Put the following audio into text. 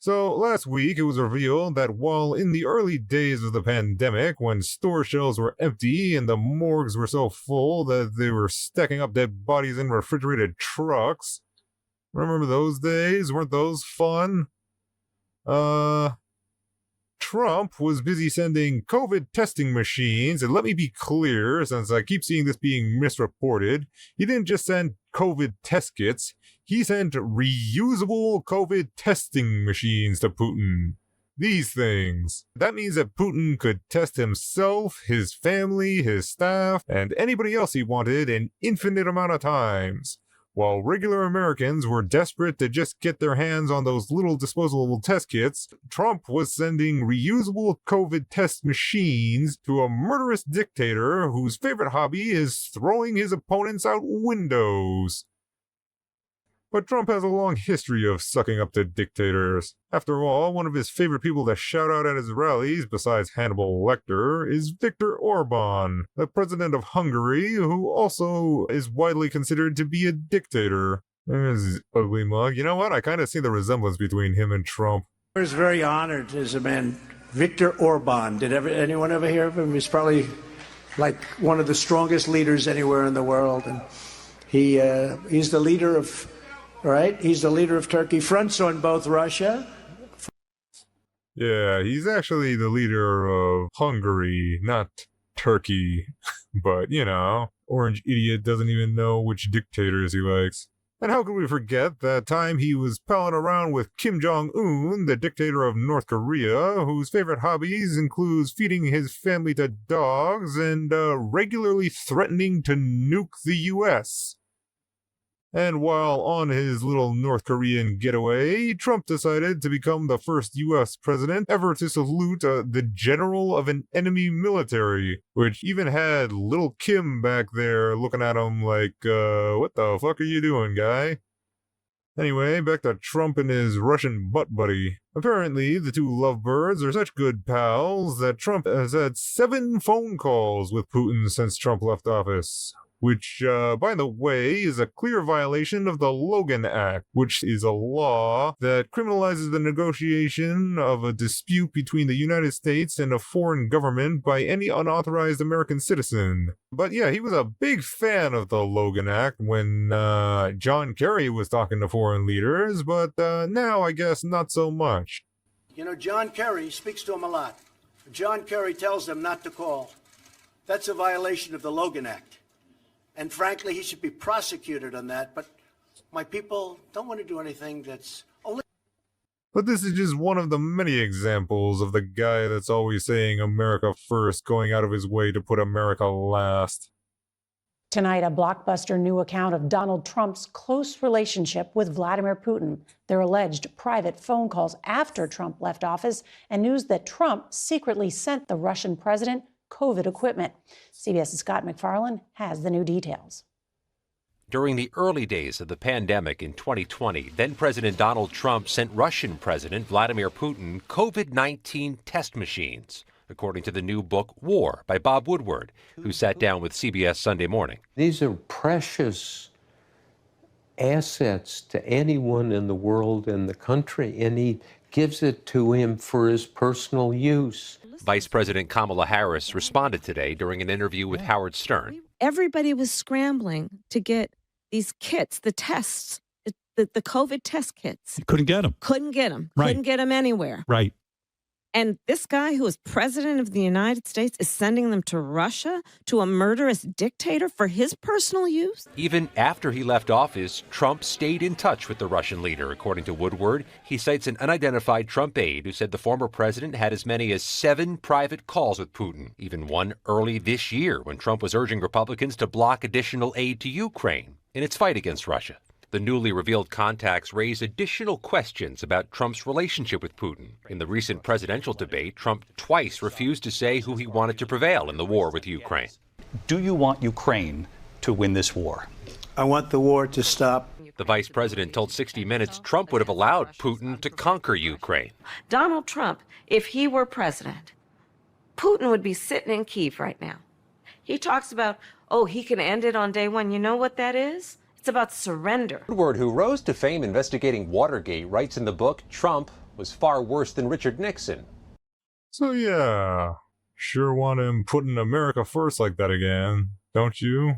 So, last week it was revealed that while in the early days of the pandemic, when store shelves were empty and the morgues were so full that they were stacking up dead bodies in refrigerated trucks, remember those days? Weren't those fun? Trump was busy sending COVID testing machines, and let me be clear, since I keep seeing this being misreported, he didn't just send COVID test kits, he sent reusable COVID testing machines to Putin. These things. That means that Putin could test himself, his family, his staff, and anybody else he wanted an infinite amount of times. While regular Americans were desperate to just get their hands on those little disposable test kits, Trump was sending reusable COVID test machines to a murderous dictator whose favorite hobby is throwing his opponents out windows. But Trump has a long history of sucking up to dictators. After all, one of his favorite people to shout out at his rallies, besides Hannibal Lecter, is Viktor Orban, the president of Hungary, who also is widely considered to be a dictator. There's his ugly mug. You know what? I kind of see the resemblance between him and Trump. I was very honored as a man. Viktor Orban. Did anyone ever hear of him? He's probably like one of the strongest leaders anywhere in the world. And he's the leader of... Right? He's the leader of Turkey, fronts on both Russia. Yeah, he's actually the leader of Hungary, not Turkey. But, you know, orange idiot doesn't even know which dictators he likes. And how could we forget that time he was palling around with Kim Jong-un, the dictator of North Korea, whose favorite hobbies includes feeding his family to dogs and regularly threatening to nuke the U.S., And while on his little North Korean getaway, Trump decided to become the first U.S. president ever to salute the general of an enemy military, which even had little Kim back there looking at him like, what the fuck are you doing, guy? Anyway, back to Trump and his Russian butt buddy. Apparently, the two lovebirds are such good pals that Trump has had 7 phone calls with Putin since Trump left office. Which, by the way, is a clear violation of the Logan Act, which is a law that criminalizes the negotiation of a dispute between the United States and a foreign government by any unauthorized American citizen. But yeah, he was a big fan of the Logan Act when John Kerry was talking to foreign leaders, but now I guess not so much. You know, John Kerry speaks to him a lot. John Kerry tells them not to call. That's a violation of the Logan Act. And frankly, he should be prosecuted on that. But my people don't want to do anything that's only... But this is just one of the many examples of the guy that's always saying America first, going out of his way to put America last. Tonight, a blockbuster new account of Donald Trump's close relationship with Vladimir Putin, their alleged private phone calls after Trump left office, and news that Trump secretly sent the Russian president COVID equipment. CBS's Scott McFarland has the new details. During the early days of the pandemic in 2020, then-President Donald Trump sent Russian President Vladimir Putin COVID-19 test machines, according to the new book War by Bob Woodward, who sat down with CBS Sunday Morning. These are precious assets to anyone in the world and the country, and he gives it to him for his personal use. Vice President Kamala Harris responded today during an interview with Howard Stern. Everybody was scrambling to get these kits, the tests, the COVID test kits. You couldn't get them. Couldn't get them. Right. Couldn't get them anywhere. Right. And this guy who is president of the United States is sending them to Russia, to a murderous dictator for his personal use? Even after he left office, Trump stayed in touch with the Russian leader, according to Woodward. He cites an unidentified Trump aide who said the former president had as many as 7 private calls with Putin, even one early this year when Trump was urging Republicans to block additional aid to Ukraine in its fight against Russia. The newly revealed contacts raise additional questions about Trump's relationship with Putin. In the recent presidential debate, Trump twice refused to say who he wanted to prevail in the war with Ukraine. Do you want Ukraine to win this war? I want the war to stop. The vice president told 60 Minutes Trump would have allowed Putin to conquer Ukraine. Donald Trump, if he were president, Putin would be sitting in Kyiv right now. He talks about, he can end it on day one. You know what that is? It's about surrender. Woodward, who rose to fame investigating Watergate, writes in the book Trump was far worse than Richard Nixon. So yeah, sure want him putting America first like that again, don't you?